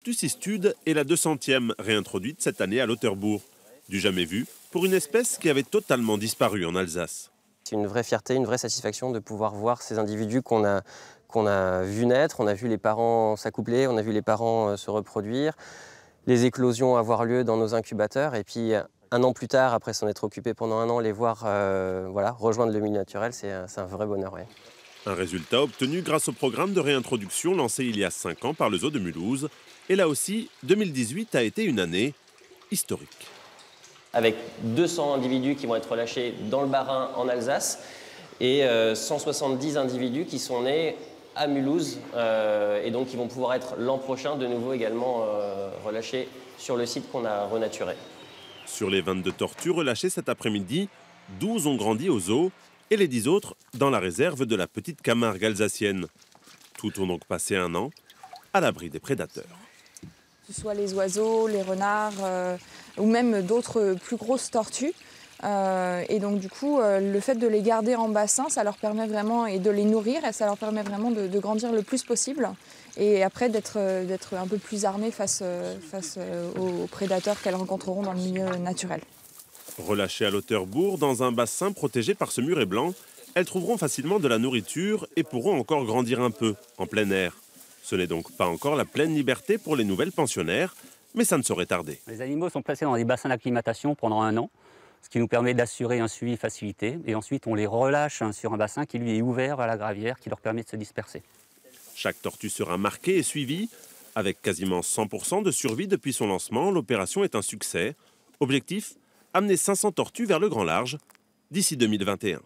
Lucistude est la 200e réintroduite cette année à Lauterbourg. Du jamais vu pour une espèce qui avait totalement disparu en Alsace. C'est une vraie fierté, une vraie satisfaction de pouvoir voir ces individus qu'on a vus naître. On a vu les parents s'accoupler, on a vu les parents se reproduire, les éclosions avoir lieu dans nos incubateurs. Et puis un an plus tard, après s'en être occupé pendant un an, les voir rejoindre le milieu naturel, c'est un vrai bonheur. Ouais. Un résultat obtenu grâce au programme de réintroduction lancé il y a 5 ans par le zoo de Mulhouse. Et là aussi, 2018 a été une année historique. Avec 200 individus qui vont être relâchés dans le Bas-Rhin en Alsace et 170 individus qui sont nés à Mulhouse et donc qui vont pouvoir être l'an prochain de nouveau également relâchés sur le site qu'on a renaturé. Sur les 22 tortues relâchées cet après-midi, 12 ont grandi au zoo et les 10 autres dans la réserve de la petite Camargue alsacienne. Toutes ont donc passé un an à l'abri des prédateurs. Que ce soit les oiseaux, les renards ou même d'autres plus grosses tortues. Et donc du coup, le fait de les garder en bassin, ça leur permet vraiment, et de les nourrir, et ça leur permet vraiment de grandir le plus possible. Et après d'être un peu plus armés face aux prédateurs qu'elles rencontreront dans le milieu naturel. Relâchées à Lauterbourg, dans un bassin protégé par ce muret blanc, elles trouveront facilement de la nourriture et pourront encore grandir un peu, en plein air. Ce n'est donc pas encore la pleine liberté pour les nouvelles pensionnaires, mais ça ne saurait tarder. Les animaux sont placés dans des bassins d'acclimatation pendant un an, ce qui nous permet d'assurer un suivi facilité. Et ensuite, on les relâche sur un bassin qui, lui, est ouvert à la gravière, qui leur permet de se disperser. Chaque tortue sera marquée et suivie. Avec quasiment 100% de survie depuis son lancement, l'opération est un succès. Objectif : amener 500 tortues vers le grand large d'ici 2021.